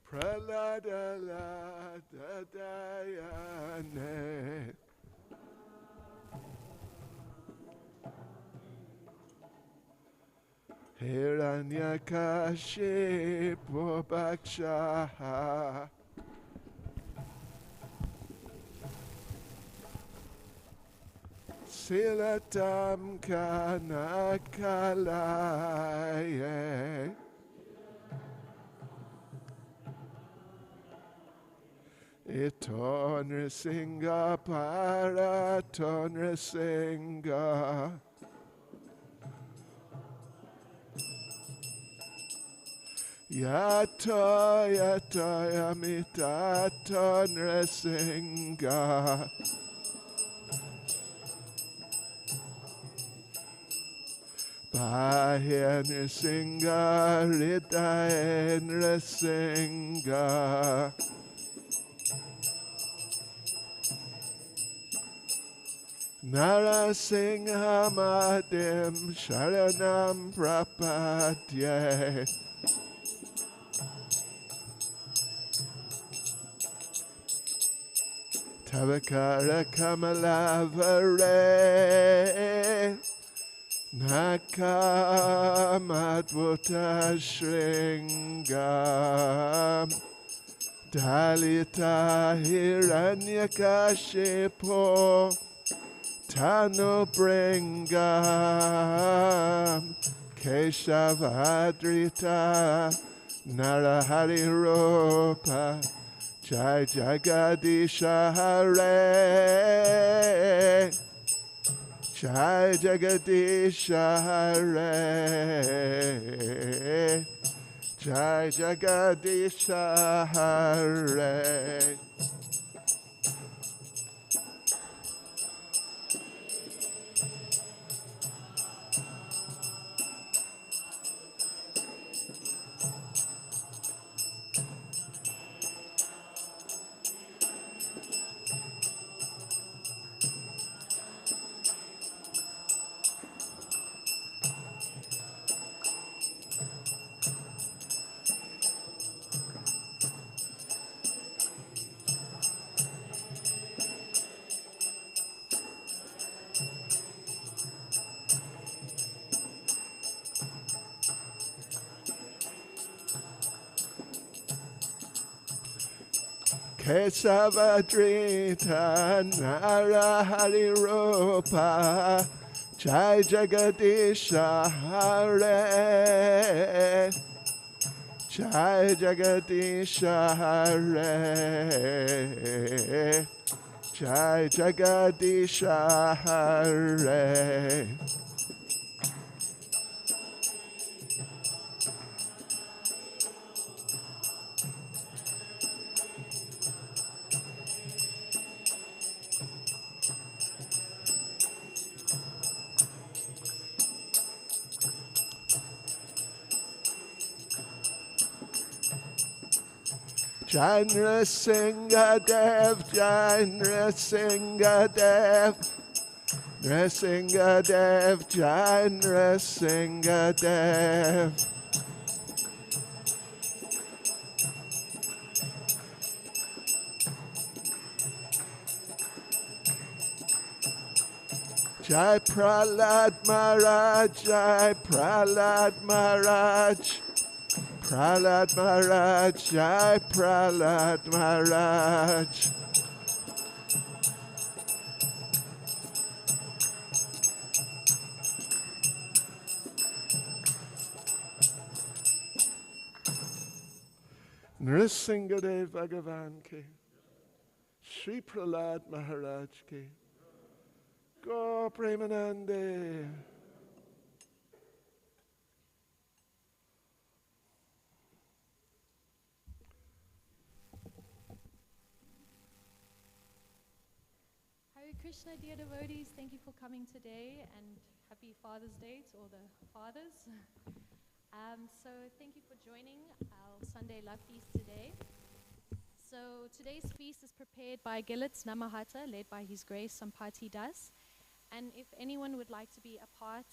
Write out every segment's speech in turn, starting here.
Pralada la da dayane. Hiranyakashipu Bhaksha. Silatam Kanakalaye. Iton Risinga Paraton Risinga. Yato Yamitaton Risinga. Bahen Risinga Ridaen Risinga. Narasingha Madim Sharanam Prapadye. Tavakara Kamalavare Nakamadvuta Shringam Dalita Hiranyakashipo Tanu Bringam Keshavadrita Narahari Rupa Jai Jagadisha Hare Jai Jagadisha Hare Jai Jagadisha Hare. Kesavadrita Narahari Rupa Jai Jagadisha Hare Jai Jagadisha Hare Jai Jagadisha Hare. Janra Singha Dev, Janra Singha Dev, Nrsinga Dev, Janra Singha Dev. Jai Prahlad Maharaj, Jai Prahlad Maharaj. Prahlad Maharaj, Jai Prahlad Maharaj. Nrsingadev Bhagavan ke, Shri Prahlad Maharaj ke, Go Premanande. Hare Krishna, dear devotees, thank you for coming today and happy Father's Day to all the fathers. So thank you for joining our Sunday love feast today. So today's feast is prepared by Gilitz Namahata, led by His Grace Sampati Das. And if anyone would like to be a part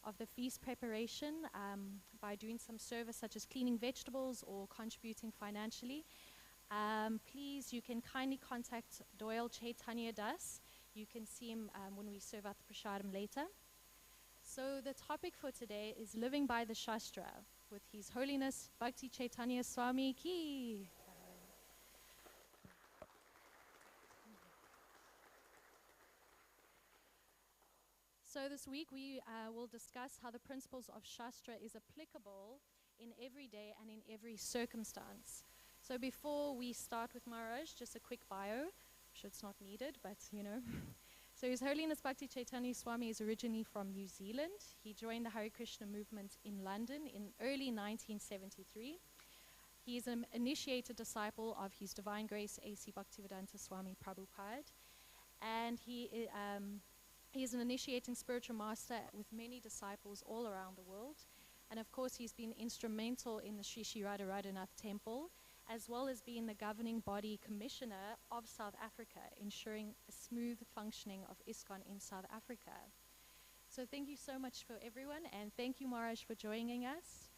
of the feast preparation by doing some service such as cleaning vegetables or contributing financially, please, you can kindly contact Doyle Chaitanya Das. You can see him when we serve out the prasadam later. So the topic for today is living by the Shastra with His Holiness Bhakti Chaitanya Swami Ki. So this week we will discuss how the principles of Shastra is applicable in every day and in every circumstance. So before we start with Maharaj, just a quick bio. I'm sure it's not needed, but you know. So His Holiness Bhakti Chaitanya Swami is originally from New Zealand. He joined the Hare Krishna movement in London in early 1973. He is an initiated disciple of His Divine Grace A.C. Bhaktivedanta Swami Prabhupada, and he is an initiating spiritual master with many disciples all around the world. And of course, he's been instrumental in the Sri Sri Radha Radhanath Temple, as well as being the governing body commissioner of South Africa, ensuring a smooth functioning of ISKCON in South Africa. So thank you so much for everyone, and thank you, Maharaj, for joining us.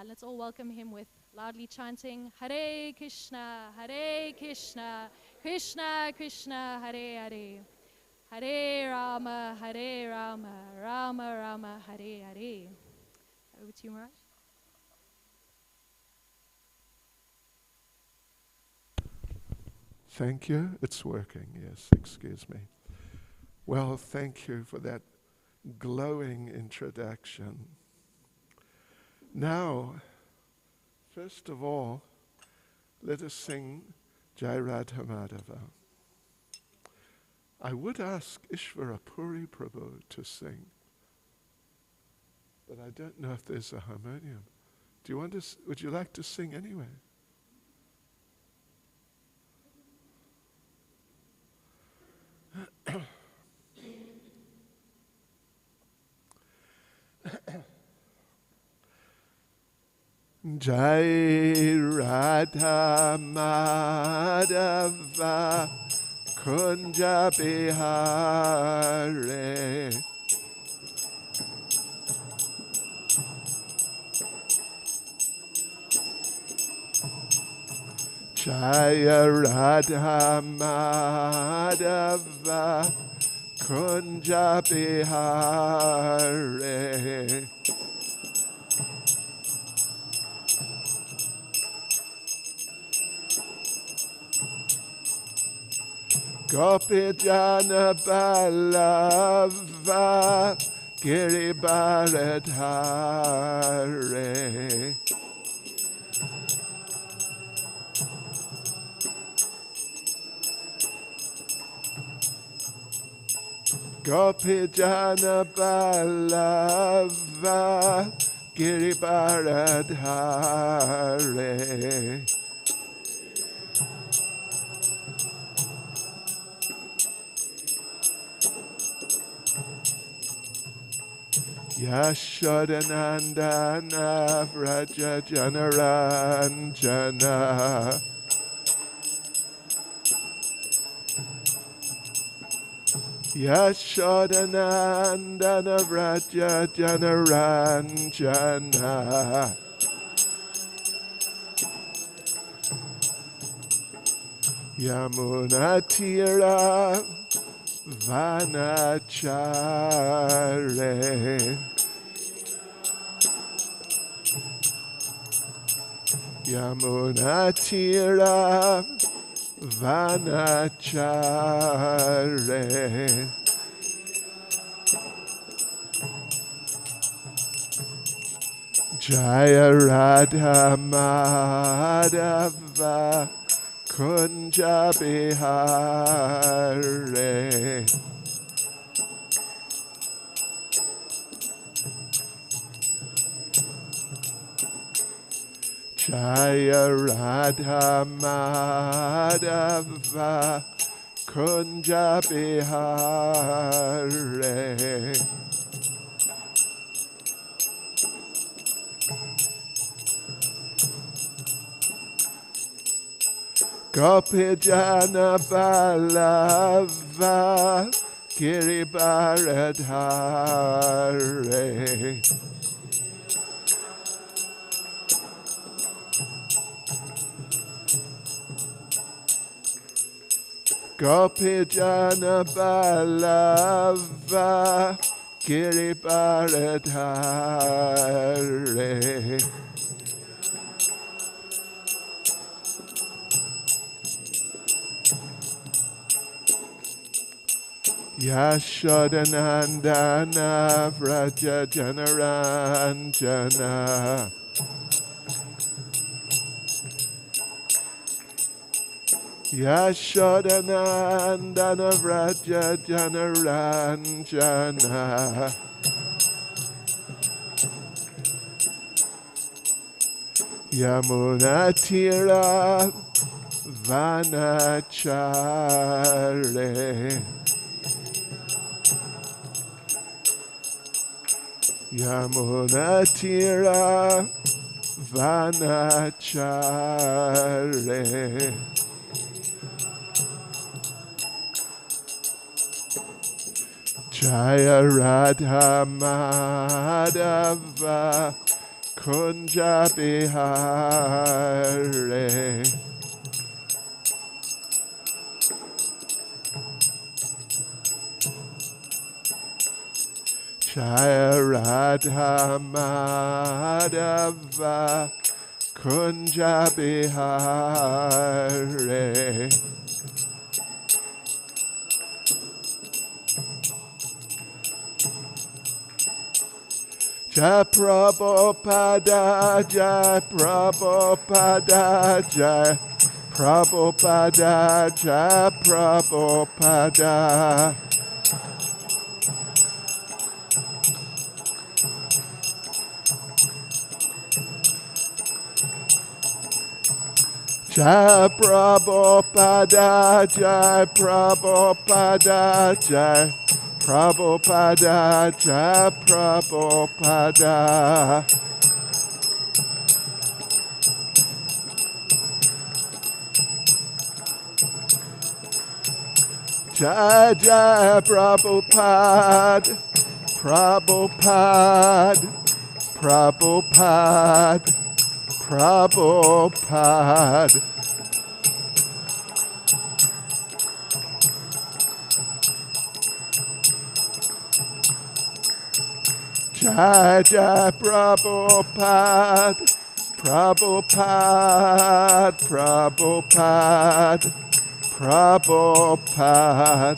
Let's all welcome him with loudly chanting, Hare Krishna, Krishna Krishna, Hare Hare. Hare Rama, Rama Rama, Hare Hare. Over to you, Maharaj. Thank you. It's working, yes, excuse me. Well, thank you for that glowing introduction. Now, first of all, let us sing Jai Radha Madhava. I would ask Ishvara Puri Prabhu to sing, but I don't know if there's a harmonium. Do you want to? Would you like to sing anyway? Jai Radha Madhava Kunja Bihare Jaya Radha Madhava Kunja Bihare Gopi Jana Balava Giri Bharadhare Gopi Jana Balava Giri Bharadhare Yashodanandana Vraja Janaranjana Yashodanandana Vraja Janaranjana Yamunatira Vanachare Yamunatira Vanachare Jaya Radha Madhava Kunja Bihare Jaya Radha Madhava Kunja Bihare Gopi Jana Balava Giribaradhare. Gopijana Balava Giribaradhare. Yashodanandana Vraja Janaranjana. Yashodanandana Vraja Janaranjana. Yamunatira Vanachare. Yamunatira Vanachare. Jaya Radha Madhava Kunja Bihare. Jaya Radha Madhava Kunja Bihare. Jai Prabhupada, Jai Prabhupada, Jai Prabhupada, Jai Prabhupada. Jai Prabhupada, Jai Prabhupada, Jai Prabhupada, Jai Prabhupada. Jai Jai Prabhupada, Prabhupada, Prabhupada, Prabhupada. Jai Jai Prabhupada, Prabhupada, Prabhupada, Prabhupada.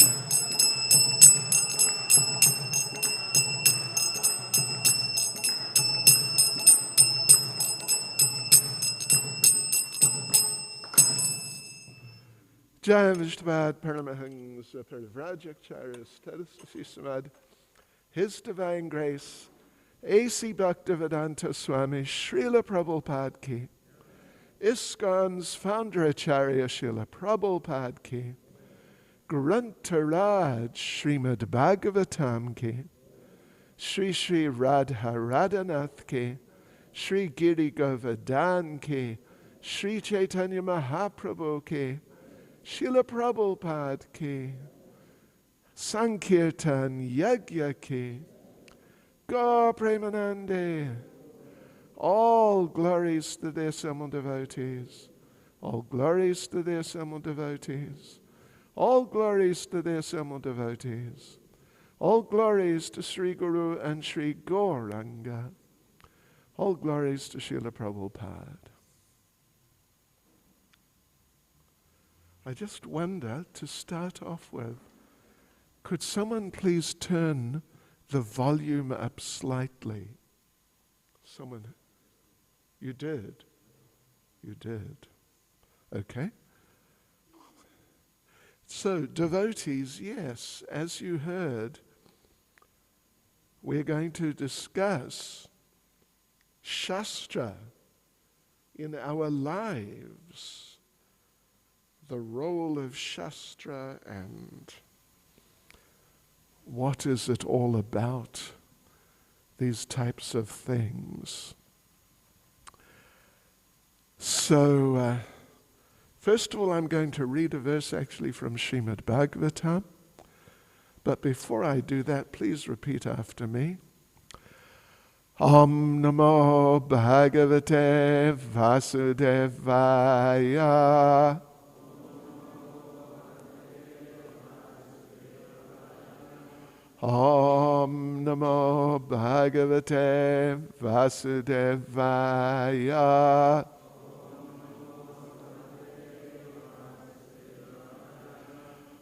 Jai Vishnavad Paramahangsa Parivrajakcharyas Tadasasisamad. His Divine Grace, A.C. Bhaktivedanta Swami Srila Prabhupada Ki, ISKCON's founder Acharya Srila Prabhupada Ki, Grantharaj Srimad Bhagavatam Ki, Sri Sri Radha Radhanath Ki, Sri Giri Govardhan Ki, Sri Chaitanya Mahaprabhu Ki, Srila Prabhupada Ki, Sankirtan Yagya Ki, Gaur Premanande. All glories to the assembled devotees. All glories to the assembled devotees. All glories to the assembled devotees. All glories to Sri Guru and Sri Gauranga. All glories to Srila Prabhupada. I just wonder, to start off with, could someone please turn the volume up slightly? Someone? You did? You did. Okay. So, devotees, yes, as you heard, we're going to discuss Shastra in our lives, the role of Shastra and what is it all about, these types of things. So, first of all, I'm going to read a verse actually from Srimad Bhagavatam, But before I do that, please repeat after me. Om Namo Bhagavate Vasudevaya. Om Namo Bhagavate Vasudevaya.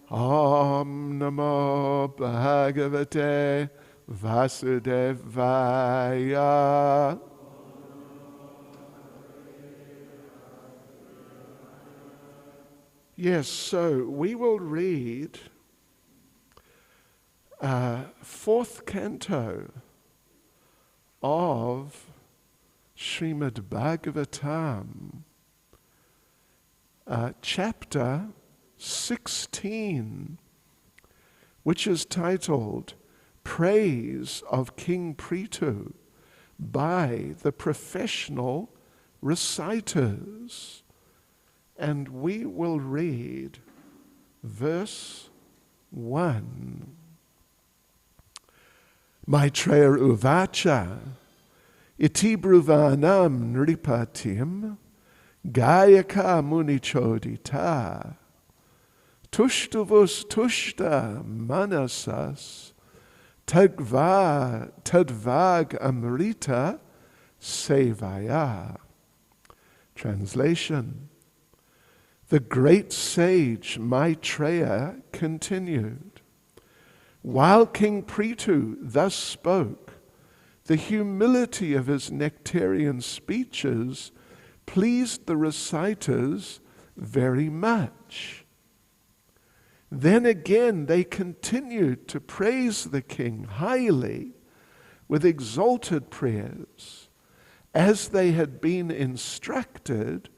Om Namo Bhagavate Vasudevaya. Yes, so we will read fourth canto of Srimad Bhagavatam, chapter 16, which is titled Praise of King Prithu by the Professional Reciters. And we will read verse 1. Maitreya uvacha iti bruvanam nripatim gayaka munichodita tushtuvus tushta manasas tadvag amrita sevaya. Translation. The great sage Maitreya continued, while King Prithu thus spoke, the humility of his nectarian speeches pleased the reciters very much. Then again they continued to praise the king highly with exalted prayers, as they had been instructed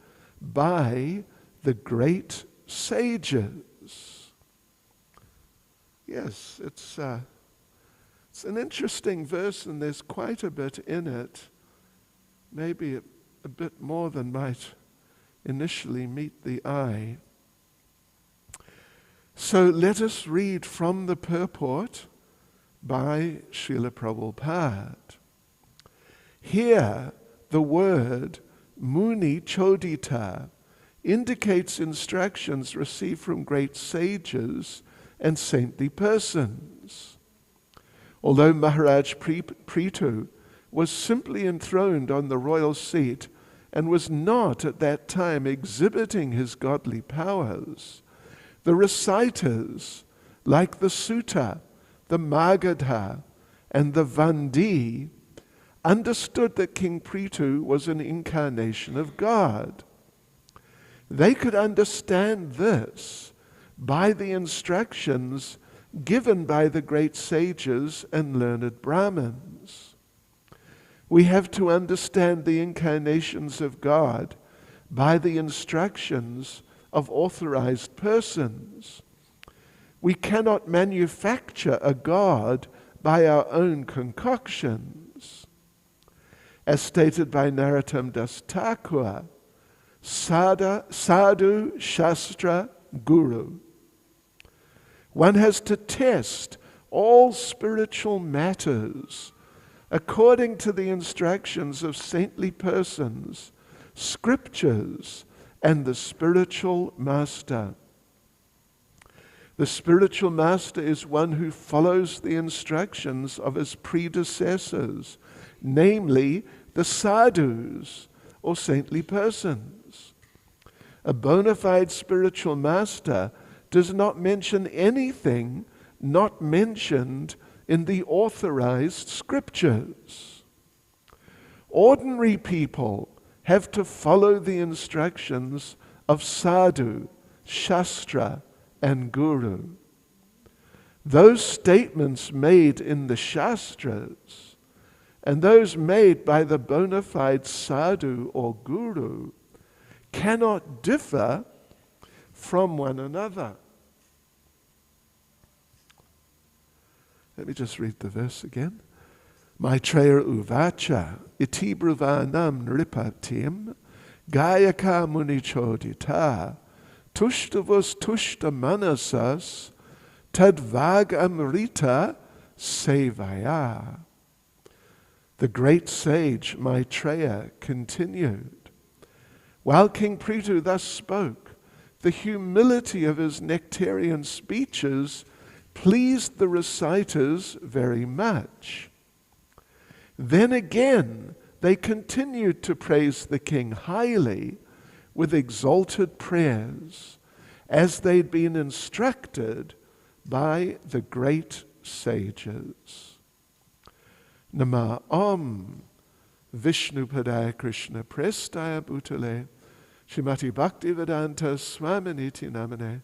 by the great sages. Yes, it's an interesting verse, and there's quite a bit in it. Maybe a bit more than might initially meet the eye. So let us read from the purport by Srila Prabhupada. Here, the word Muni Chodita indicates instructions received from great sages and saintly persons. Although Maharaj Prithu was simply enthroned on the royal seat and was not at that time exhibiting his godly powers, the reciters, like the Sutta, the Magadha, and the Vandi, understood that King Prithu was an incarnation of God. They could understand this by the instructions given by the great sages and learned Brahmins. We have to understand the incarnations of God by the instructions of authorized persons. We cannot manufacture a God by our own concoctions. As stated by Narottam Das Thakur, Sadhu, Shastra, Guru. One has to test all spiritual matters according to the instructions of saintly persons, scriptures, and the spiritual master. The spiritual master is one who follows the instructions of his predecessors, namely the sadhus, or saintly persons. A bona fide spiritual master does not mention anything not mentioned in the authorized scriptures. Ordinary people have to follow the instructions of sadhu, shastra, and guru. Those statements made in the shastras and those made by the bona fide sadhu or guru cannot differ from one another. Let me just read the verse again. Maitreya uvacha iti bruvanam nripatim gayaka munichodita tushtavus tushta manasas Tadvag Amrita Sevaya. The great sage Maitreya continued. While King Prithu thus spoke, the humility of his nectarian speeches pleased the reciters very much. Then again, they continued to praise the king highly with exalted prayers, as they'd been instructed by the great sages. Nama Om Vishnupadaya Krishna Prestaya Bhutale Shrimati Bhaktivedanta Swaminiti Namane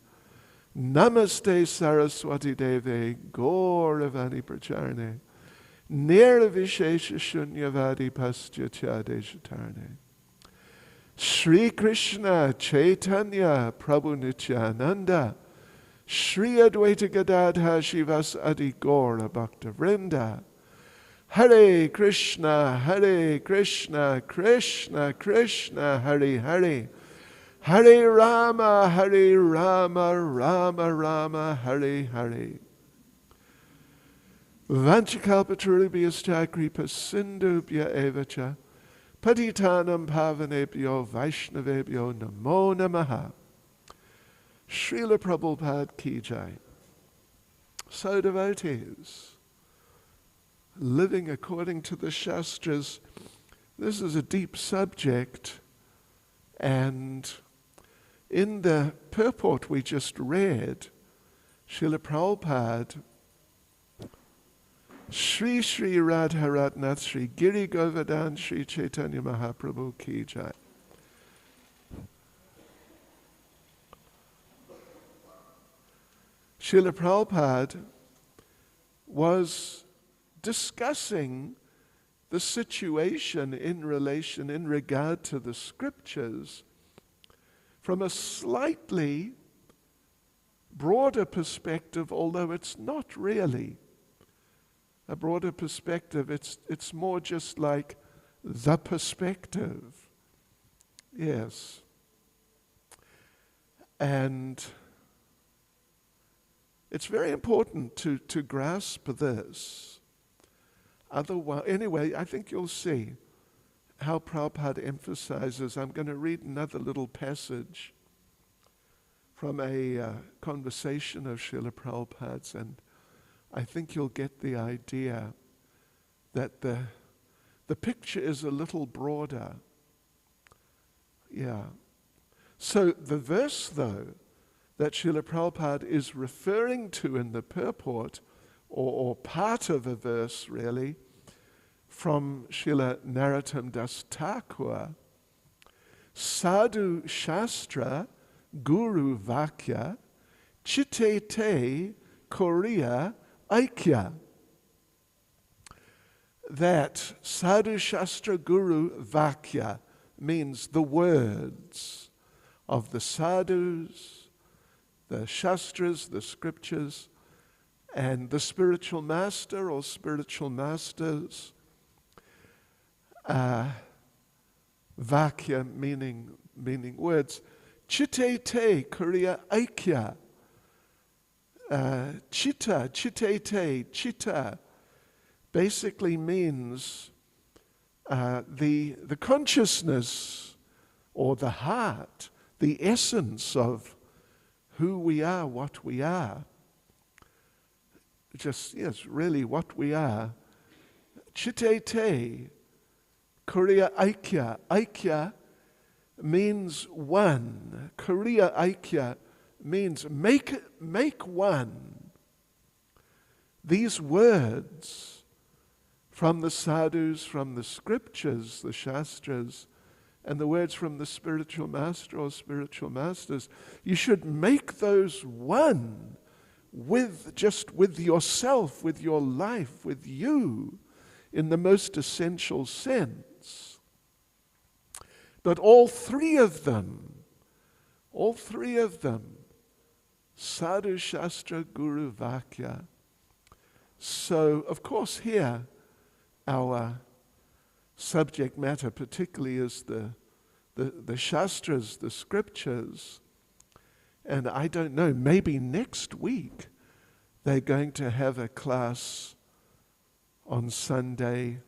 Namaste Saraswati Deve Gauravani Pracharne Nirvishesha Shunyavadi Pastya Deshatarne Shri Krishna Chaitanya Prabhu Nityananda Shri Advaita Gadadha Shivas Adi Gaura Bhakta Vrinda Hare Krishna, Krishna Krishna, Hare Hare, Hare Rama, Rama Rama, Hare Hare. Vanchakalpatarubhyascha kripa sindhubhya evacha, patitanam pavanebhyo vaishnavebhyo namo namaha. Srila Prabhupada ki jai. So devotees, living according to the Shastras, this is a deep subject, and in the purport we just read, Srila Prabhupada, Shri Shri Radharatnath Shri Giri Govardhan Shri Chaitanya Mahaprabhu ki jai. Srila Prabhupada was discussing the situation in regard to the scriptures from a slightly broader perspective, although it's not really a broader perspective. It's more just like the perspective. Yes. And it's very important to grasp this. Otherwise, anyway, I think you'll see how Prabhupada emphasizes. I'm going to read another little passage from a conversation of Srila Prabhupada's, and I think you'll get the idea that the picture is a little broader. Yeah. So the verse, though, that Srila Prabhupada is referring to in the purport, or part of a verse really, from Srila Narottam Das Thakur, Sadhu Shastra Guru Vakya Chitte Te Korea Aikya. That Sadhu Shastra Guru Vakya means the words of the sadhus, the shastras, the scriptures, and the spiritual master or spiritual masters. Vakya meaning words. Chitte te Korea Aikya. Chitta basically means the consciousness or the heart, the essence of who we are, what we are. Just, yes, really what we are. Chitte te Korea Aikya. Aikya means one. Korea Aikya means make one. These words from the sadhus, from the scriptures, the shastras, and the words from the spiritual master or spiritual masters, you should make those one with yourself, with your life, with you, in the most essential sense. But all three of them, Sadhu, Shastra, Guru, Vakya. So, of course, here, our subject matter particularly is the Shastras, the scriptures. And I don't know, maybe next week they're going to have a class on Sunday.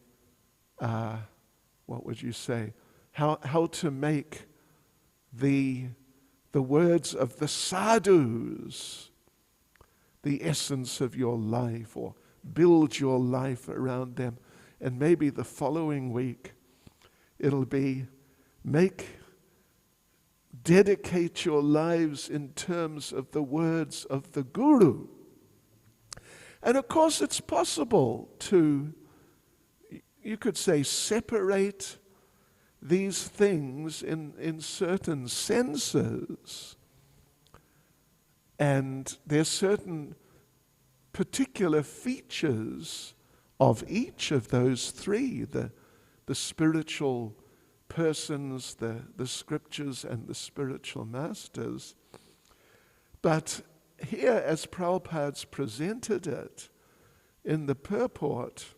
What would you say? How to make the words of the sadhus the essence of your life, or build your life around them. And maybe the following week it'll be dedicate your lives in terms of the words of the Guru. And of course it's possible to, you could say, separate these things in certain senses. And there's certain particular features of each of those three, the spiritual persons, the scriptures, and the spiritual masters. But here, as Prabhupada's presented it in the purport,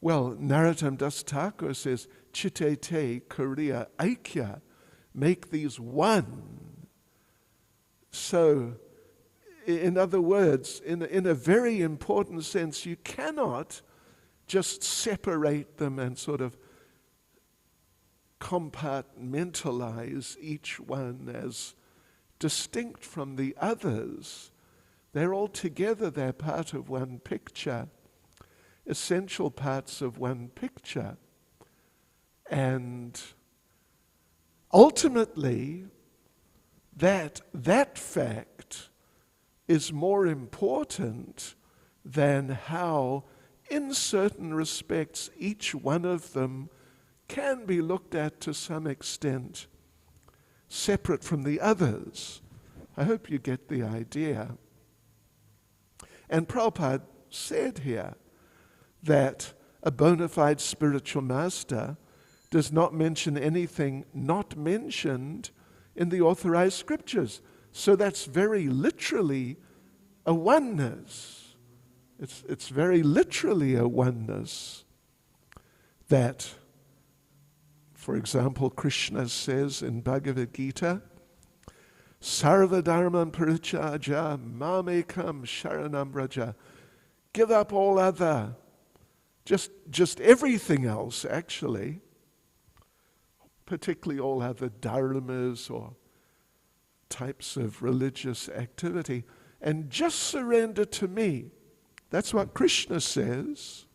well, Narottam Das Thakur says, Chitte te Kuriya Aikya, make these one. So, in other words, in a very important sense, you cannot just separate them and sort of compartmentalize each one as distinct from the others. They're all together, they're part of one picture, essential parts of one picture. And ultimately, that fact is more important than how, in certain respects, each one of them can be looked at to some extent separate from the others. I hope you get the idea. And Prabhupada said here that a bona fide spiritual master does not mention anything not mentioned in the authorized scriptures. So that's very literally a oneness. It's very literally a oneness that, for example, Krishna says in Bhagavad Gita, Sarva dharman parityajya mamekam sharanam vraja. Give up all other, just everything else, actually, particularly all other dharmas or types of religious activity, and just surrender to me. That's what Krishna says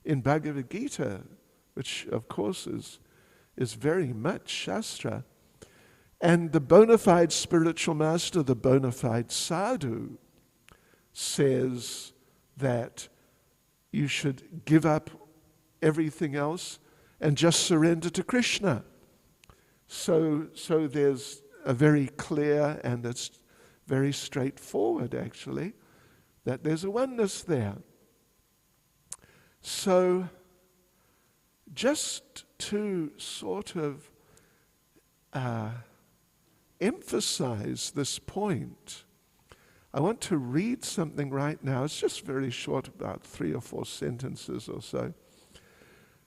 in Bhagavad Gita, which of course is very much Sastra. And the bona fide spiritual master, the bona fide sadhu, says that you should give up everything else and just surrender to Krishna. So there's a very clear, and it's very straightforward actually, that there's a oneness there. So just to sort of emphasize this point, I want to read something right now. It's just very short, about 3 or 4 sentences or so,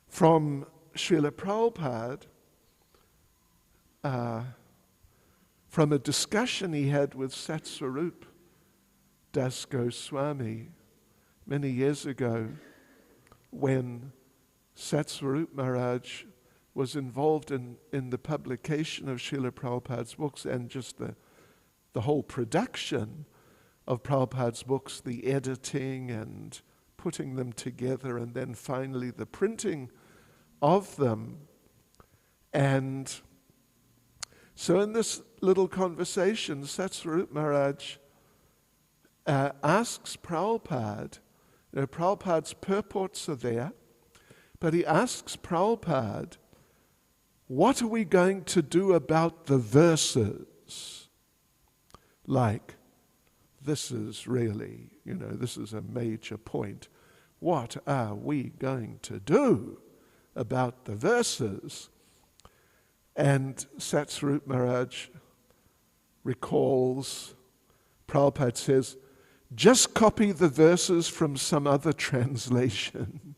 from Srila Prabhupada, from a discussion he had with Satsvarup Das Goswami many years ago, when Satsvarup Maharaj was involved in the publication of Srila Prabhupada's books, and just the whole production of Prabhupada's books, the editing and putting them together, and then finally the printing of them. And so in this little conversation, Satsvarup Maharaj asks Prabhupada, Prabhupada's purports are there, but he asks Prabhupada, what are we going to do about the verses? Like, this is really, this is a major point. What are we going to do about the verses? And Satsvarup Maharaj recalls, Prabhupada says, just copy the verses from some other translation.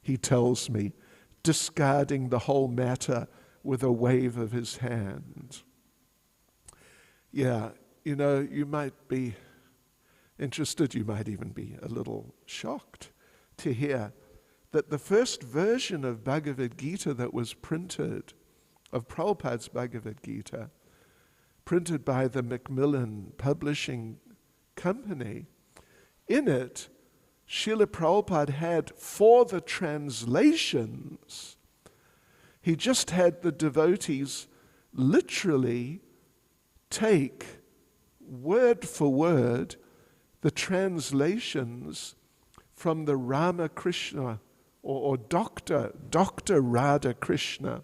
He tells me, discarding the whole matter with a wave of his hand. Yeah, you might be Interested, you might even be a little shocked to hear that the first version of Bhagavad Gita that was printed, of Prabhupada's Bhagavad Gita, printed by the Macmillan Publishing Company, in it, Srila Prabhupada had, for the translations, he just had the devotees literally take, word for word, the translations from the Ramakrishna or Dr. Radha Krishna,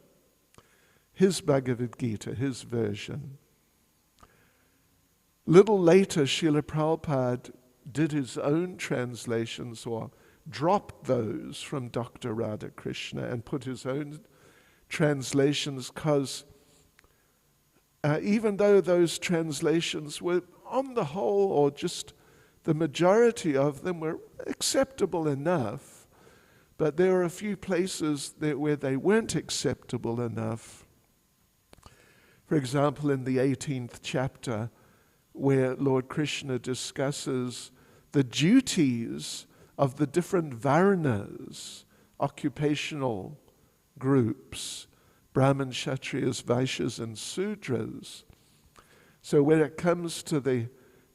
his Bhagavad Gita, his version. Little later, Srila Prabhupada did his own translations or dropped those from Dr. Radha Krishna and put his own translations, because even though those translations were on the whole, or just the majority of them, were acceptable enough, but there are a few places where they weren't acceptable enough. For example, in the 18th chapter, where Lord Krishna discusses the duties of the different varnas, occupational groups, Brahmin, Kshatriyas, Vaishyas, and Sudras. So when it comes to the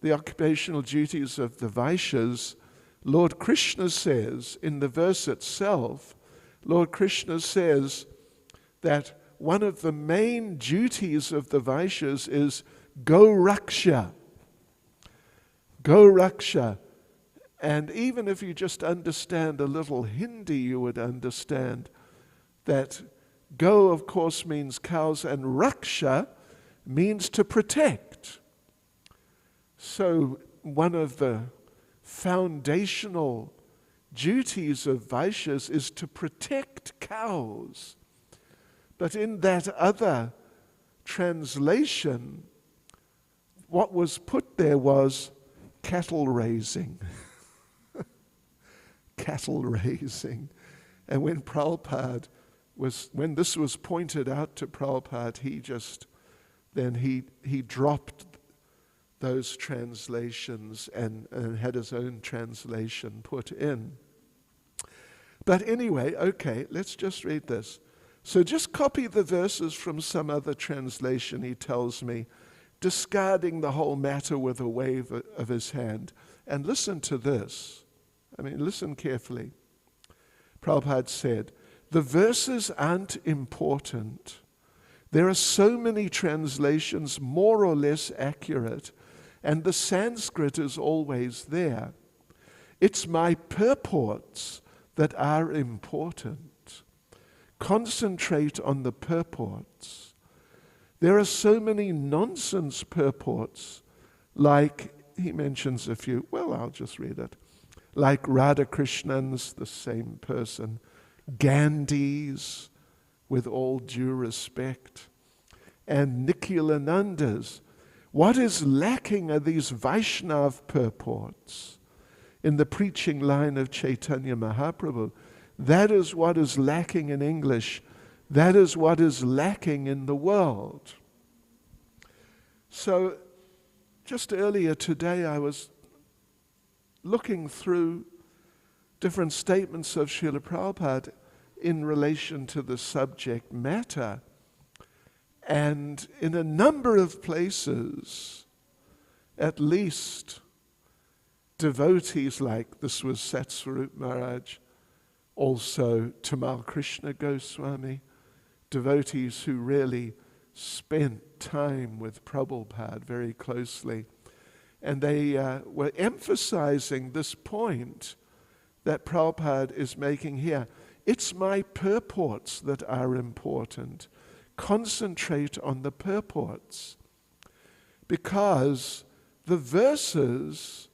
occupational duties of the Vaishyas, Lord Krishna says, in the verse itself, Lord Krishna says that one of the main duties of the Vaishyas is Go Raksha. Go Raksha. And even if you just understand a little Hindi, you would understand that go, of course, means cows, and Raksha means to protect. So one of the foundational duties of Vaishyas is to protect cows. But in that other translation, what was put there was cattle raising. Cattle raising. And when this was pointed out to Prabhupada, he dropped those translations and had his own translation put in. But anyway, okay, let's just read this. So just copy the verses from some other translation, he tells me, discarding the whole matter with a wave of his hand. And listen to this. Listen carefully. Prabhupada said, the verses aren't important. There are so many translations more or less accurate, and the Sanskrit is always there. It's my purports that are important. Concentrate on the purports. There are so many nonsense purports, like, he mentions a few, well, I'll just read it, like Radhakrishnan's, the same person, Gandhi's, with all due respect, and Nikhilananda's. What is lacking are these Vaishnav purports in the preaching line of Chaitanya Mahaprabhu. That is what is lacking in English. That is what is lacking in the world. So, just earlier today I was looking through different statements of Srila Prabhupada in relation to the subject matter. And in a number of places, at least, devotees like, this was Satsvarup Maharaj, also Tamal Krishna Goswami, devotees who really spent time with Prabhupada very closely. And they were emphasizing this point that Prabhupada is making here. It's my purports that are important. Concentrate on the purports. Because the verses,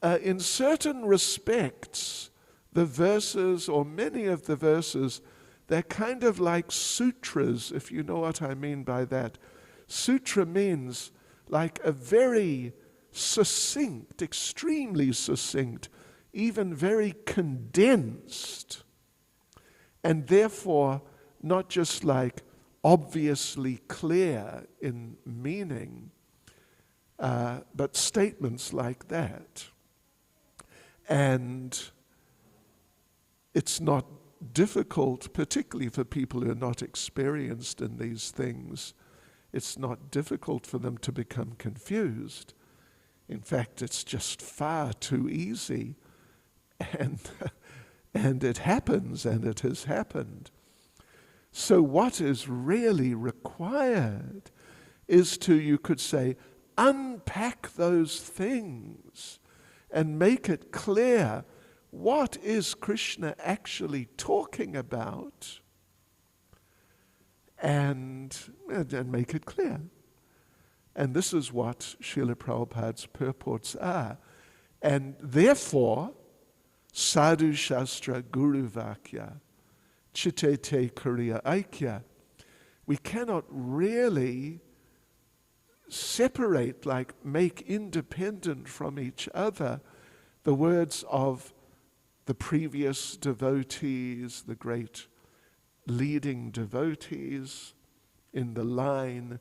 in certain respects, the verses, or many of the verses, they're kind of like sutras, if you know what I mean by that. Sutra means like a very succinct, extremely succinct, even very condensed, and therefore not just like obviously clear in meaning, but statements like that. And it's not difficult, particularly for people who are not experienced in these things, it's not difficult for them to become confused. In fact, it's just far too easy. And it happens, and it has happened. So what is really required is to, you could say, unpack those things and make it clear, what is Krishna actually talking about? And make it clear. And this is what Srila Prabhupada's purports are. And therefore, Sadhu Shastra Guru Vakya, Chitte Te Kuriya Aikya, we cannot really separate, like make independent from each other, the words of the previous devotees, the great leading devotees in the line,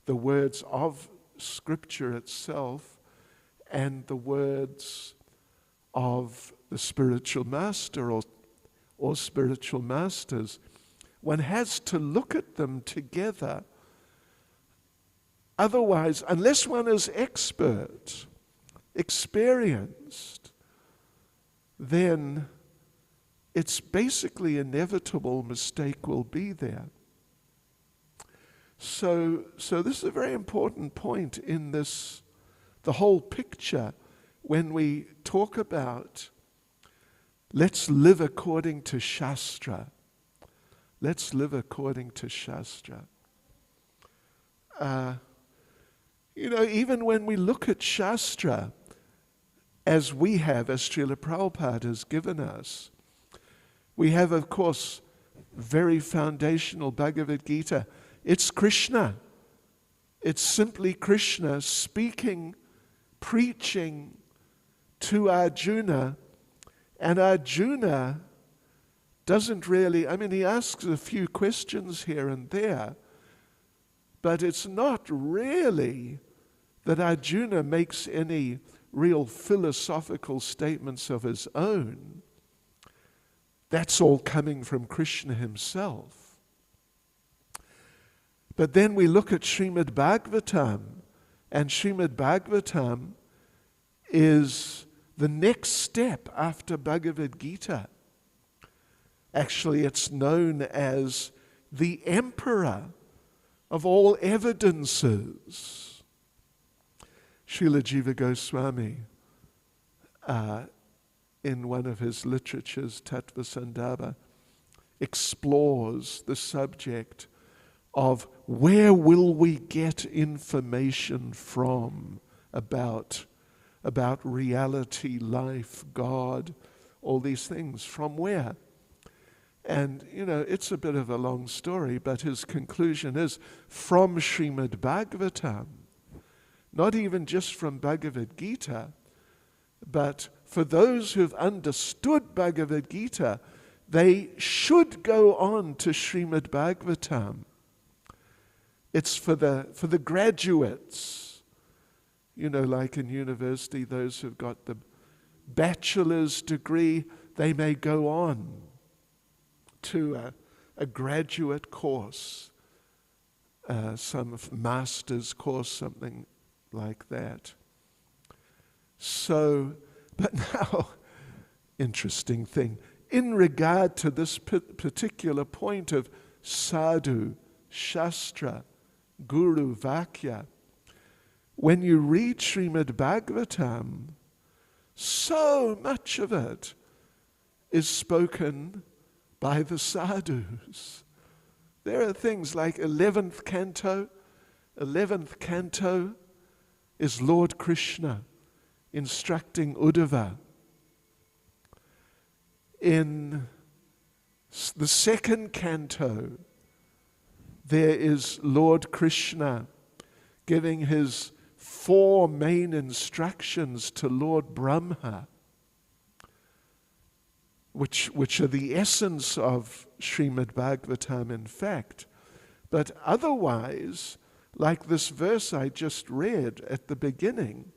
the words of Scripture itself, and the words of the spiritual master or spiritual masters. One has to look at them together. Otherwise, unless one is expert, experienced, then it's basically inevitable mistake will be there. So this is a very important point in this, the whole picture, when we talk about let's live according to Shastra. Let's live according to Shastra. Even when we look at Shastra, as we have, as Srila Prabhupada has given us, we have, of course, very foundational Bhagavad Gita. It's Krishna. It's simply Krishna speaking, preaching to Arjuna, and Arjuna doesn't really, he asks a few questions here and there, but it's not really that Arjuna makes any real philosophical statements of his own. That's all coming from Krishna himself. But then we look at Srimad Bhagavatam, and Srimad Bhagavatam is the next step after Bhagavad Gita. Actually, it's known as the emperor of all evidences. Srila Jiva Goswami, in one of his literatures, Tattva Sandarbha, explores the subject of where will we get information from about reality, life, God, all these things. From where? And, it's a bit of a long story, but his conclusion is from Srimad Bhagavatam. Not even just from Bhagavad Gita, but for those who've understood Bhagavad Gita, they should go on to Srimad Bhagavatam. It's for the graduates, like in university, those who've got the bachelor's degree, they may go on to a graduate course, some master's course, something like that. So, but now, interesting thing, in regard to this particular point of sadhu, shastra, guru, vakya, when you read Srimad Bhagavatam, so much of it is spoken by the sadhus. There are things like 11th canto. 11th canto is Lord Krishna instructing Uddhava. In the 2nd canto, there is Lord Krishna giving his 4 main instructions to Lord Brahma, which are the essence of Srimad Bhagavatam, in fact. But otherwise, Like this verse I just read at the beginning.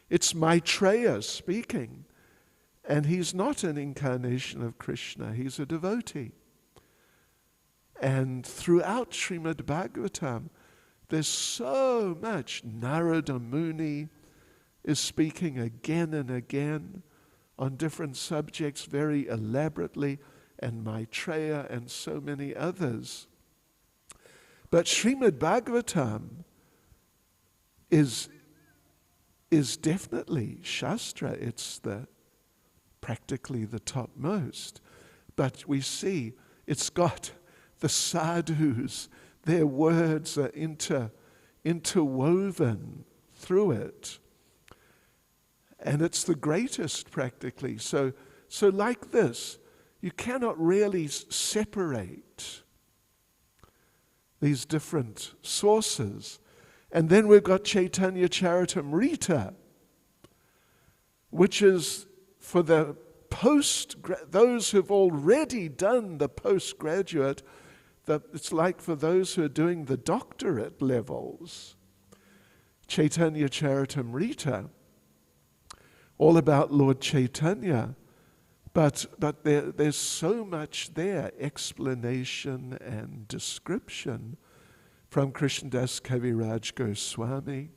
It's Maitreya speaking, and he's not an incarnation of Krishna, he's a devotee. And throughout Srimad Bhagavatam, there's so much. Narada Muni is speaking again and again on different subjects very elaborately, and Maitreya and so many others. But Srimad Bhagavatam is definitely Shastra. It's practically the topmost. But we see it's got the sadhus, their words are interwoven through it. And it's the greatest practically. So like this, you cannot really separate these different sources. And then we've got Chaitanya Charitamrita, which is for the those who've already done the postgraduate. It's like for those who are doing the doctorate levels. Chaitanya Charitamrita, all about Lord Chaitanya, but there's so much there, explanation and description from Krishnadas Kaviraj Goswami,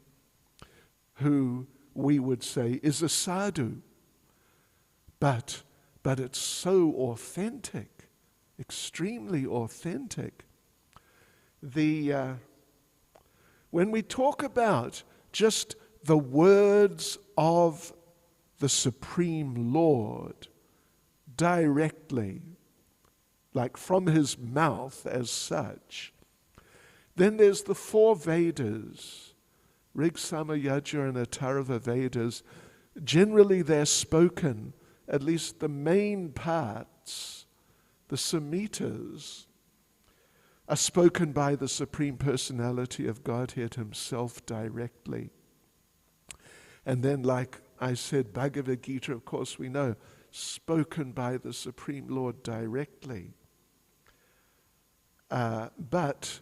who we would say is a sadhu, but it's so authentic, extremely authentic. When we talk about just the words of the Supreme Lord directly, like from his mouth as such, then there's the four Vedas, Rig, Sama, Yajur, and Atharva Vedas. Generally they're spoken, at least the main parts, the Samhitas, are spoken by the Supreme Personality of Godhead himself directly. And then, like I said, Bhagavad Gita, of course we know, spoken by the Supreme Lord directly. But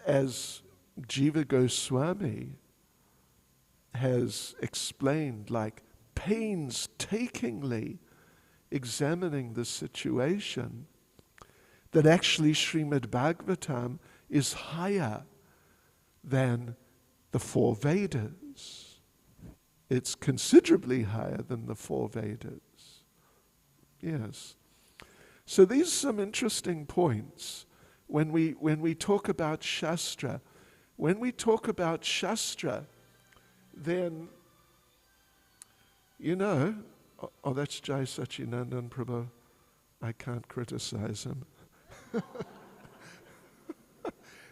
as Jiva Goswami has explained, like painstakingly examining the situation, that actually Srimad Bhagavatam is higher than the four Vedas. It's considerably higher than the four Vedas. Yes. So these are some interesting points when we talk about Shastra. When we talk about Shastra, then, oh, that's Jai Sachinandan Prabhu. I can't criticize him.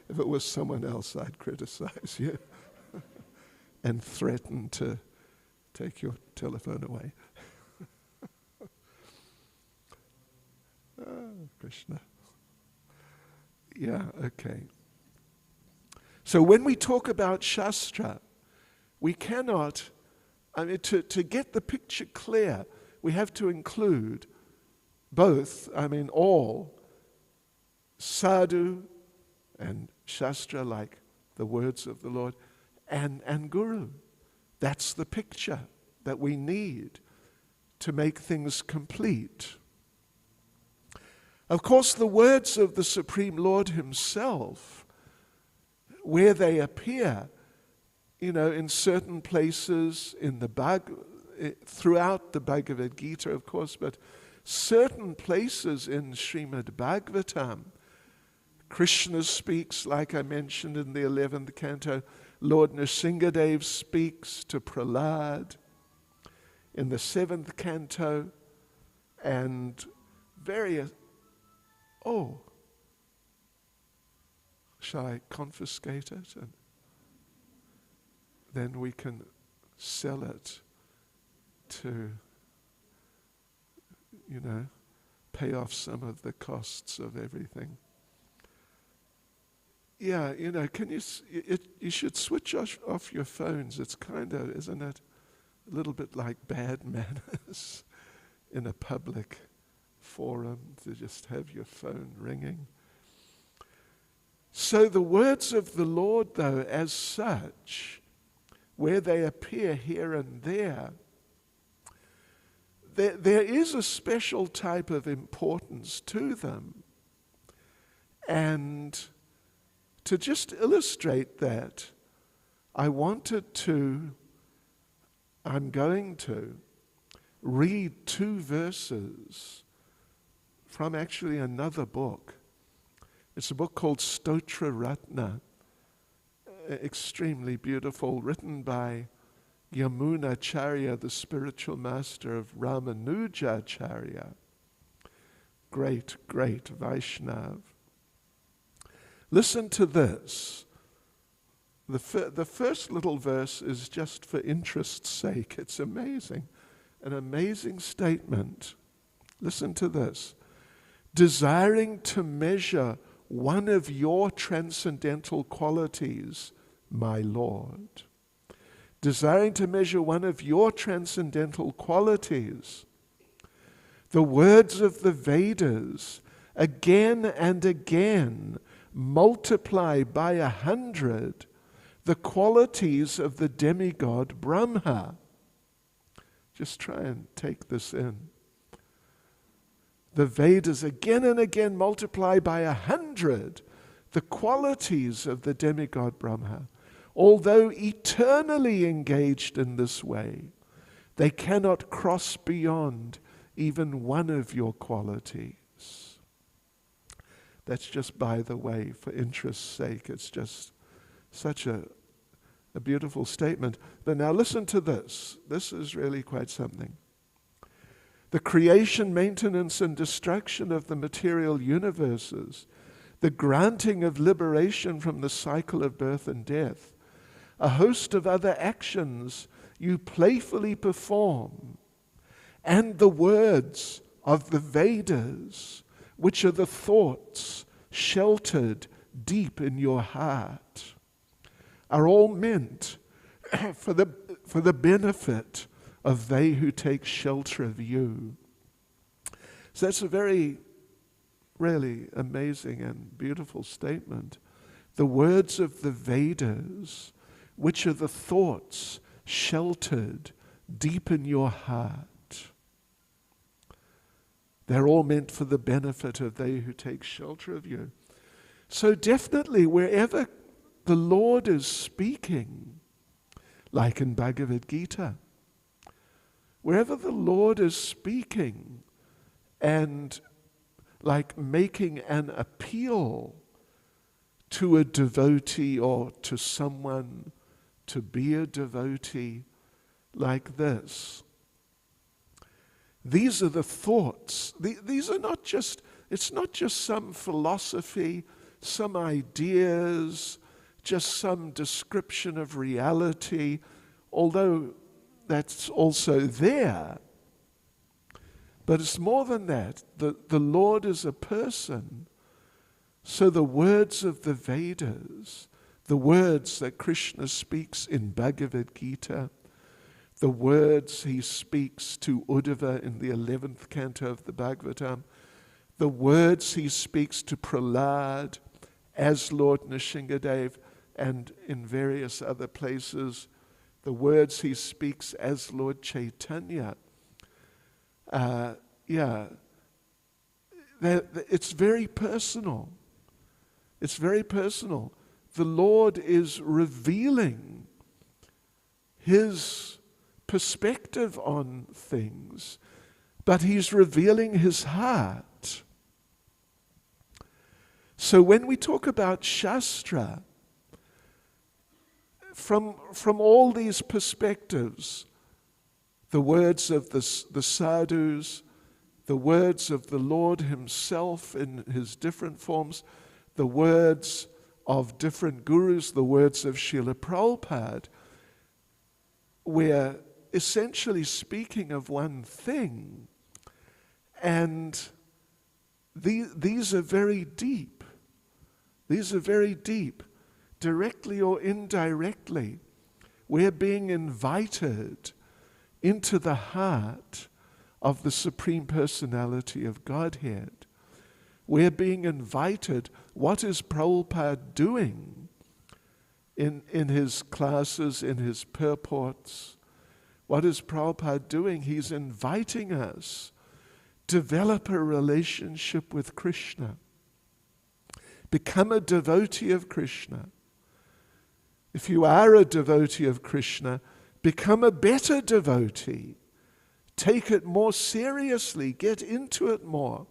If it was someone else, I'd criticize you and threaten to take your telephone away. Oh, Krishna. Yeah, okay. So when we talk about Shastra, we cannot, to get the picture clear, we have to include both, all, sadhu and Shastra, like the words of the Lord, and Guru. That's the picture that we need to make things complete. Of course, the words of the Supreme Lord himself, where they appear, in certain places in throughout the Bhagavad Gita, of course, but certain places in Srimad Bhagavatam, Krishna speaks, like I mentioned in the 11th canto. Lord Nrsingadev speaks to Prahlad in the 7th canto, and various. Oh, shall I confiscate it? And then we can sell it to, pay off some of the costs of everything. Yeah, can you should switch off your phones. It's kind of, isn't it, a little bit like bad manners in a public forum to just have your phone ringing. So the words of the Lord, though, as such, where they appear here and there is a special type of importance to them. And to just illustrate that, I'm going to read 2 verses from actually another book. It's a book called Stotra Ratna, extremely beautiful, written by Yamunacharya, the spiritual master of Ramanujacharya. Great, great Vaishnav. Listen to this. The first little verse is just for interest's sake. It's amazing. An amazing statement. Listen to this. Desiring to measure one of your transcendental qualities, my Lord. Desiring to measure one of your transcendental qualities. The words of the Vedas again and again multiply by 100 the qualities of the demigod Brahma. Just try and take this in. The Vedas again and again multiply by 100 the qualities of the demigod Brahma. Although eternally engaged in this way, they cannot cross beyond even one of your qualities. That's just by the way, for interest's sake. It's just such a beautiful statement. But now listen to this. This is really quite something. The creation, maintenance, and destruction of the material universes, the granting of liberation from the cycle of birth and death, a host of other actions you playfully perform, and the words of the Vedas, which are the thoughts sheltered deep in your heart, are all meant for the benefit of they who take shelter of you. So that's a very, really amazing and beautiful statement. The words of the Vedas, which are the thoughts sheltered deep in your heart, they're all meant for the benefit of they who take shelter of you. So definitely wherever the Lord is speaking, like in Bhagavad Gita, wherever the Lord is speaking and like making an appeal to a devotee or to someone to be a devotee, like this. These are the thoughts. These are not just, it's not just some philosophy, some ideas, just some description of reality, although that's also there. But it's more than that. The Lord is a person. So the words of the Vedas, the words that Krishna speaks in Bhagavad Gita, the words he speaks to Uddhava in the 11th canto of the Bhagavatam, the words he speaks to Prahlad as Lord Nrsingadev, and in various other places, the words he speaks as Lord Chaitanya. It's very personal. It's very personal. The Lord is revealing his perspective on things, but he's revealing his heart. So when we talk about Shastra, from all these perspectives, the words of the sadhus, the words of the Lord himself in his different forms, the words of different gurus, the words of Srila Prabhupada, we're essentially speaking of one thing. And these are very deep. These are very deep. Directly or indirectly, we're being invited into the heart of the Supreme Personality of Godhead. We're being invited. What is Prabhupada doing in his classes, in his purports? What is Prabhupada doing? He's inviting us to develop a relationship with Krishna. Become a devotee of Krishna. If you are a devotee of Krishna, become a better devotee. Take it more seriously. Get into it more.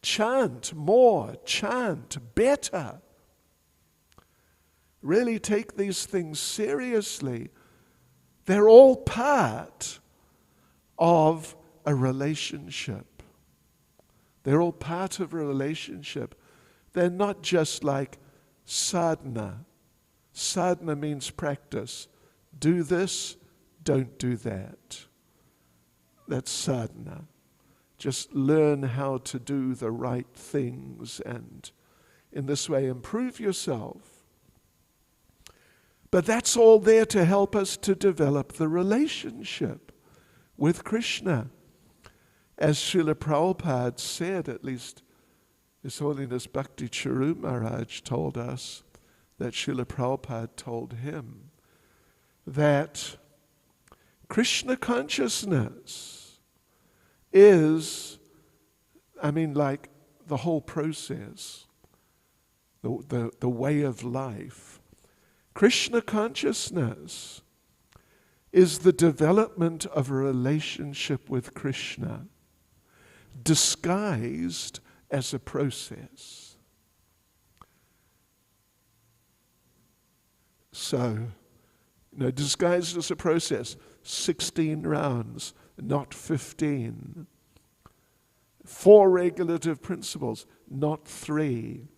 Chant more. Chant better. Really take these things seriously. They're all part of a relationship. They're all part of a relationship. They're not just like sadhana. Sadhana means practice. Do this, don't do that. That's sadhana. Just learn how to do the right things and in this way improve yourself. But that's all there to help us to develop the relationship with Krishna. As Srila Prabhupada said, at least His Holiness Bhakti Charu Maharaj told us, that Srila Prabhupada told him, that Krishna consciousness is, like the whole process, the way of life. Krishna consciousness is the development of a relationship with Krishna, disguised as a process. So, disguised as a process, 16 rounds, not 15. 4 regulative principles, not 3.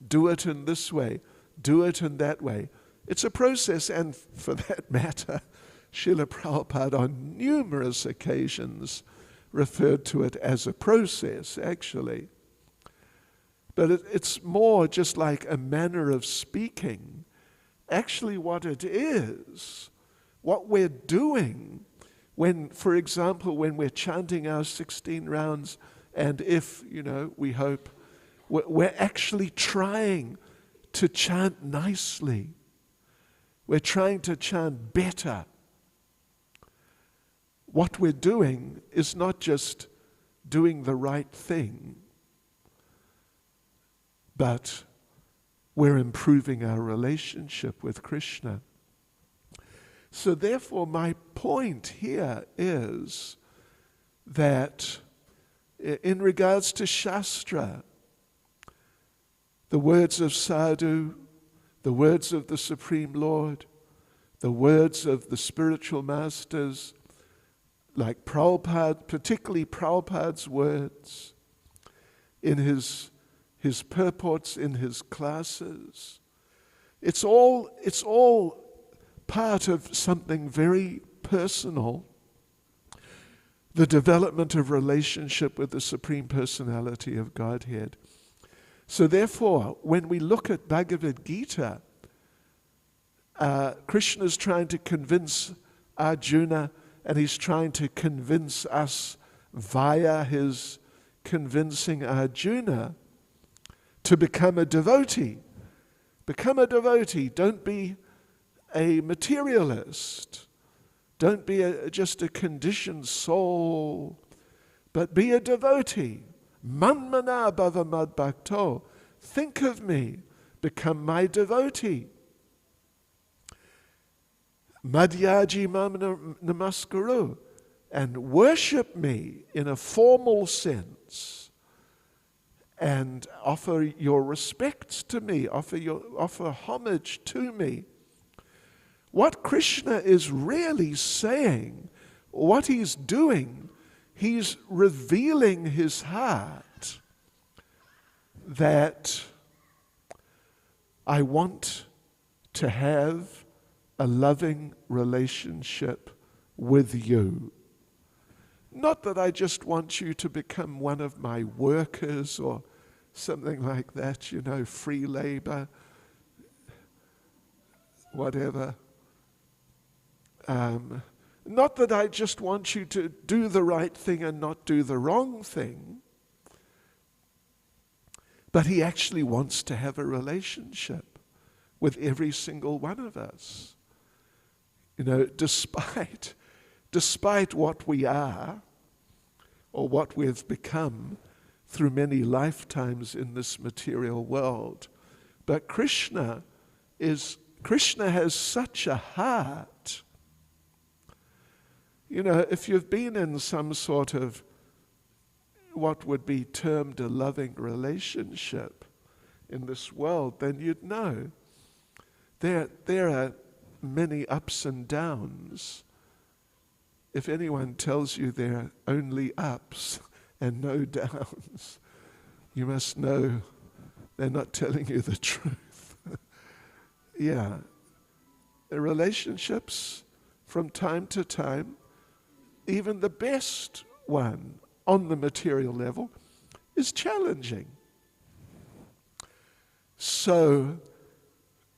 Do it in this way, do it in that way. It's a process, and for that matter, Srila Prabhupada on numerous occasions referred to it as a process, actually. But it's more just like a manner of speaking. Actually, what it is, what we're doing when, for example, when we're chanting our 16 rounds, and if, we hope, we're actually trying to chant nicely. We're trying to chant better. What we're doing is not just doing the right thing, but we're improving our relationship with Krishna. So therefore, my point here is that in regards to Shastra, the words of Sadhu, the words of the Supreme Lord, the words of the spiritual masters, like Prabhupada, particularly Prabhupada's words in his purports, in his classes, it's all part of something very personal, the development of relationship with the Supreme Personality of Godhead. So therefore, when we look at Bhagavad Gita, Krishna is trying to convince Arjuna, and he's trying to convince us via his convincing Arjuna to become a devotee. Become a devotee. Don't be a materialist. Don't be just a conditioned soul, but be a devotee. Manmana bhava mad bhakto. Think of me. Become my devotee. Madhyaji mam namaskuru. And worship me in a formal sense. And offer your respects to me. Offer homage to me. What Krishna is really saying, what he's doing, he's revealing his heart that I want to have a loving relationship with you. Not that I just want you to become one of my workers or something like that, free labor, whatever. Not that I just want you to do the right thing and not do the wrong thing. But he actually wants to have a relationship with every single one of us. You know, despite what we are or what we've become through many lifetimes in this material world. But Krishna has such a heart. You know, if you've been in some sort of what would be termed a loving relationship in this world, then you'd know there are many ups and downs. If anyone tells you there are only ups and no downs, you must know they're not telling you the truth. Yeah. The relationships from time to time, even the best one on the material level, is challenging. So,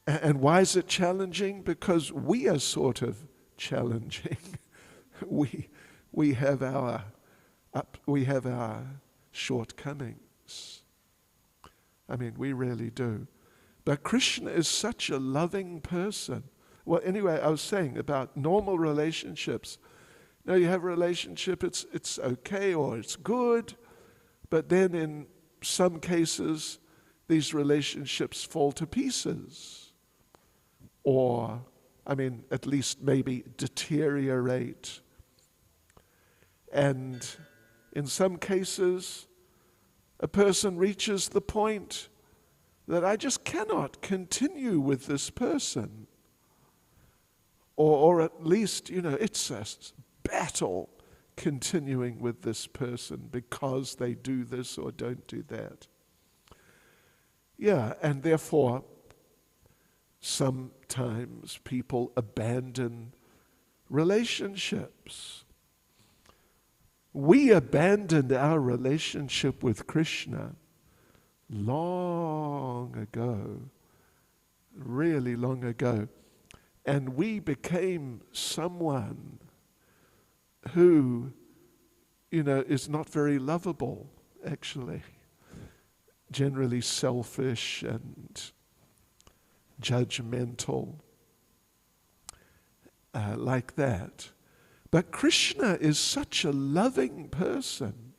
and why is it challenging? Because we are sort of challenging. We have our shortcomings. I mean, we really do. But Krishna is such a loving person. Well, anyway, I was saying about normal relationships. Now you have a relationship, it's okay or it's good, but then in some cases, these relationships fall to pieces. Or, I mean, at least maybe deteriorate. And in some cases, a person reaches the point that I just cannot continue with this person. Or at least, you know, it's a battle continuing with this person because they do this or don't do that. Yeah, and therefore, sometimes people abandon relationships. We abandoned our relationship with Krishna long ago, really long ago, and we became someone who, you know, is not very lovable, actually. Generally selfish and judgmental, like that. But Krishna is such a loving person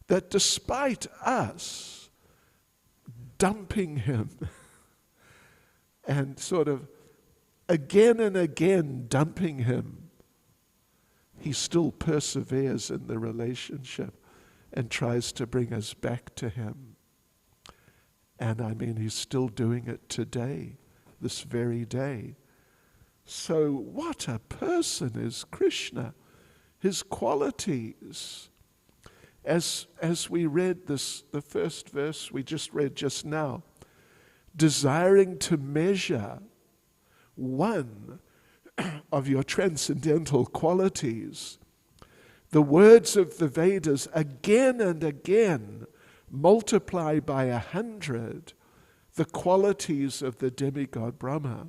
that despite us dumping him and sort of again and again dumping him, he still perseveres in the relationship and tries to bring us back to him. And I mean, he's still doing it today, this very day. So what a person is Krishna. His qualities. As we read this, the first verse we just read just now, desiring to measure one of your transcendental qualities, the words of the Vedas again and again multiply by 100 the qualities of the demigod Brahma.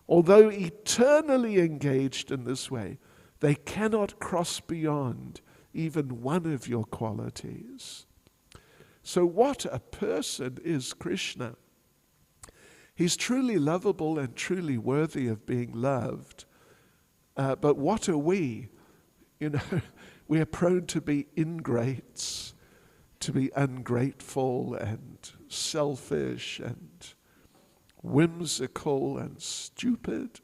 Although eternally engaged in this way, they cannot cross beyond even one of your qualities. So what a person is Krishna. He's truly lovable and truly worthy of being loved. But what are we? You know, we are prone to be ingrates, to be ungrateful and selfish and whimsical and stupid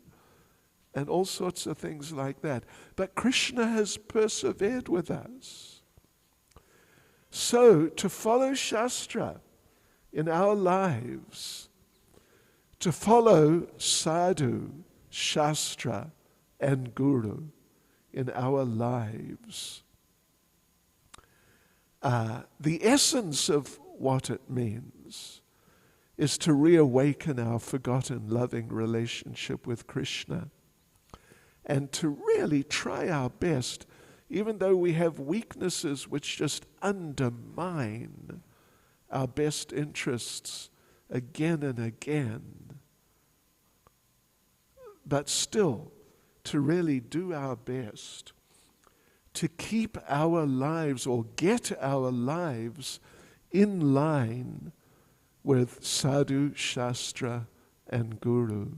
and all sorts of things like that. But Krishna has persevered with us. So to follow Shastra in our lives, to follow Sadhu, Shastra, and Guru in our lives, the essence of what it means is to reawaken our forgotten loving relationship with Krishna and to really try our best, even though we have weaknesses which just undermine our best interests again and again, but still to really do our best to keep our lives or get our lives in line with sadhu, shastra, and guru,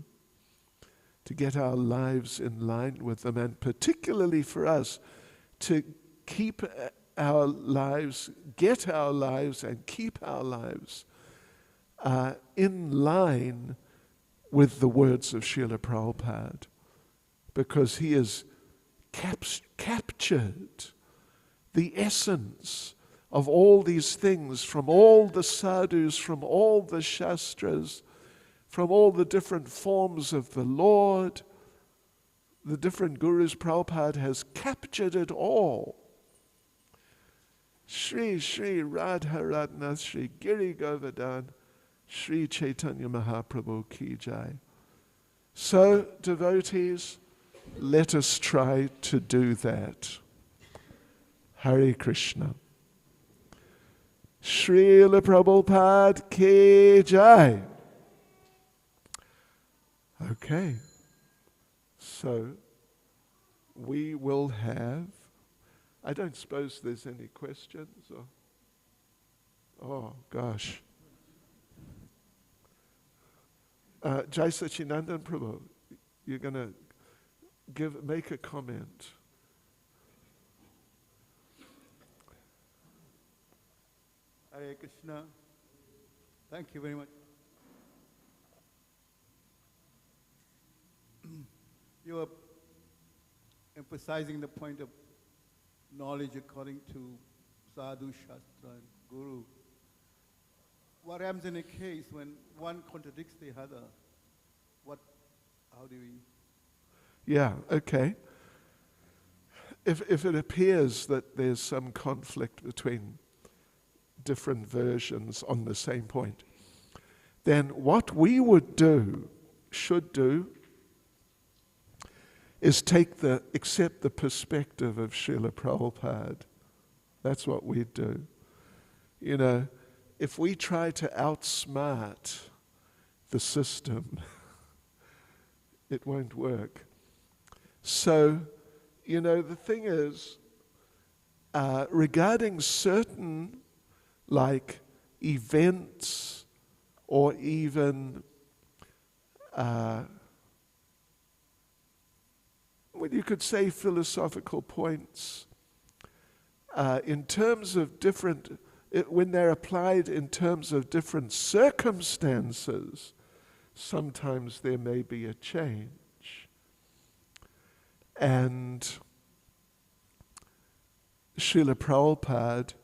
to get our lives in line with them, and particularly for us to keep our lives, get our lives and keep our lives in line with the words of Srila Prabhupada, because he has captured the essence of all these things from all the sadhus, from all the shastras, from all the different forms of the Lord, the different gurus. Prabhupada has captured it all. Shri Shri Radharatna Shri Giri Govardhan Shri Chaitanya Mahaprabhu Ki Jai. So, devotees, let us try to do that. Hare Krishna. Srila Prabhupada Ki Jai. Okay, so we will have, I don't suppose there's any questions, or, oh gosh. Jai Sachinandan Prabhu, you're going to make a comment. Hare Krishna. Thank you very much. You are emphasizing the point of knowledge according to sadhu, shastra, and guru. What happens in a case when one contradicts the other? How do we? Yeah, okay. If it appears that there's some conflict between different versions on the same point, then what we should do, is accept the perspective of Srila Prabhupada. That's what we do. You know, if we try to outsmart the system, it won't work. So, you know, the thing is, regarding certain, like, events or even well, you could say philosophical points, in terms of different, when they're applied in terms of different circumstances, sometimes there may be a change. And Srila Prabhupada,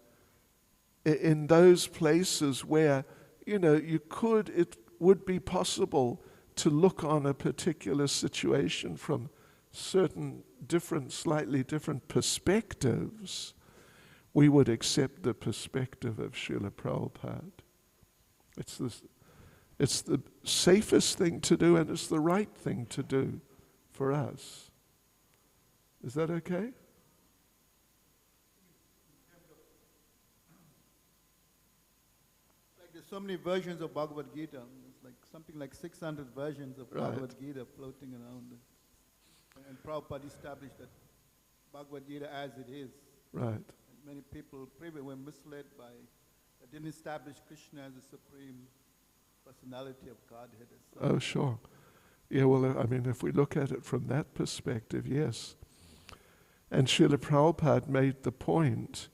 in those places where, you know, it would be possible to look on a particular situation from certain different, slightly different perspectives, we would accept the perspective of Srila Prabhupada. It's the safest thing to do, and it's the right thing to do for us. Is that okay? Like there's so many versions of Bhagavad Gita. There's like something like 600 versions of Bhagavad Gita floating around. And Prabhupada established that Bhagavad Gita as it is. Right. And many people were misled by, didn't establish Krishna as the supreme personality of Godhead. Oh, sure. Yeah, well, I mean, if we look at it from that perspective, yes. And Srila Prabhupada made the point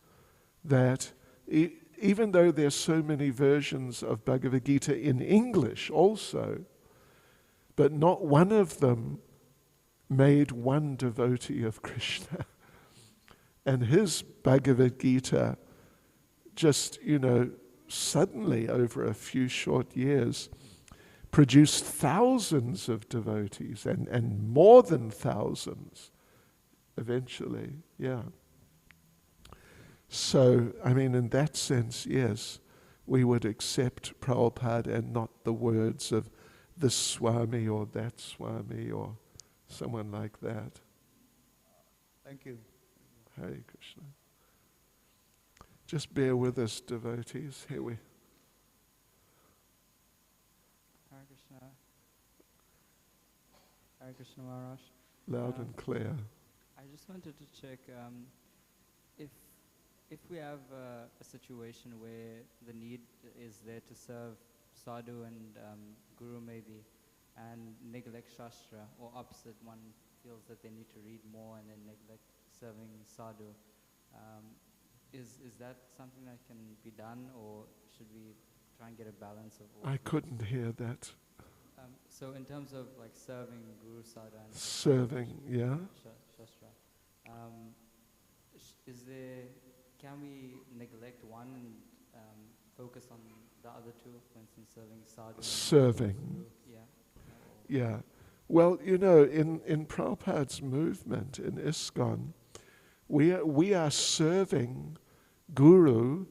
that even though there's so many versions of Bhagavad Gita in English also, but not one of them made one devotee of Krishna. And his Bhagavad Gita just, you know, suddenly over a few short years produced thousands of devotees and more than thousands eventually, yeah. So, I mean, in that sense, yes, we would accept Prabhupada and not the words of this Swami or that Swami or someone like that. Thank you. Hare Krishna. Just bear with us, devotees. Here we. Hare Krishna. Hare Krishna Maharaj. Loud and clear. I just wanted to check if if we have a situation where the need is there to serve sadhu and guru maybe, and neglect Shastra, or opposite, one feels that they need to read more and then neglect serving sadhu, is that something that can be done, or should we try and get a balance of all? I couldn't hear that. So in terms of like serving guru sadhu and Serving, yeah? Shastra, can we neglect one and focus on the other two, for instance, serving sadhu and Serving. guru? Yeah. Well, you know, in Prabhupada's movement, in ISKCON, we are serving Guru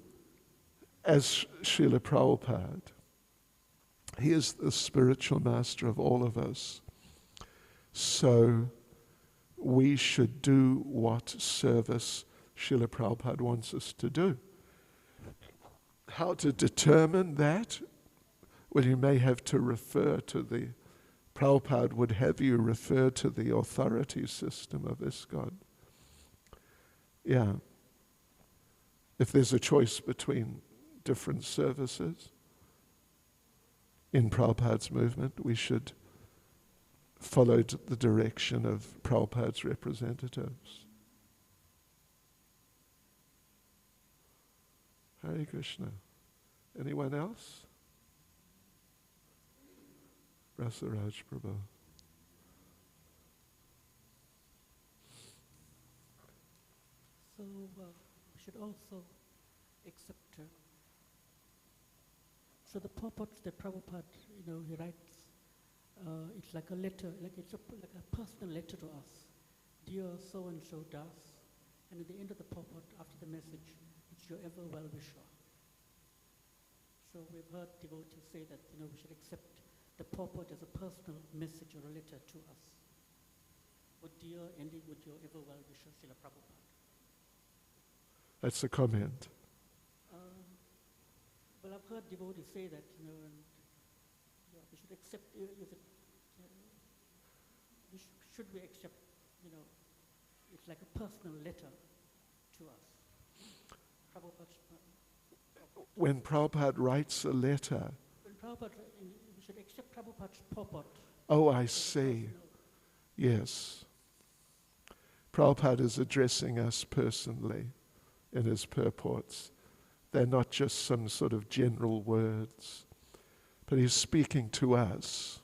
as Srila Prabhupada. He is the spiritual master of all of us. So we should do what service Srila Prabhupada wants us to do. How to determine that? Well, you may have to refer to the, Prabhupada would have you refer to the authority system of ISKCON. Yeah. If there's a choice between different services in Prabhupada's movement, we should follow the direction of Prabhupada's representatives. Hare Krishna. Anyone else? Rasaraj Prabhu. So we should also accept. So the purports that Prabhupada, he writes, it's like a letter, like a personal letter to us. Dear so and so does, and at the end of the purport, after the message, it's your ever well wisher. So we've heard devotees say that we should accept the purport as a personal message or a letter to us. But dear, ending with your ever well wisher, Srila Prabhupada. That's a comment. Well, I've heard devotees say that, we should accept, should we accept, it's like a personal letter to us. Prabhupada's, When Prabhupada writes a letter, when Prabhupada, we should accept Prabhupada's purport. oh, I see. Yes. Prabhupada is addressing us personally in his purports. They're not just some sort of general words, but he's speaking to us.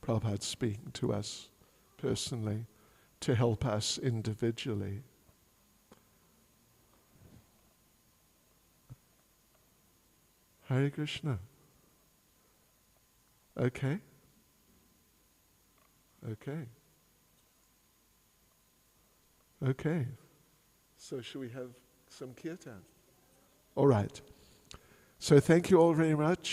Prabhupada's speaking to us personally to help us individually. Hare Krishna. Okay. Okay. Okay. So should we have some kirtan? All right. So thank you all very much.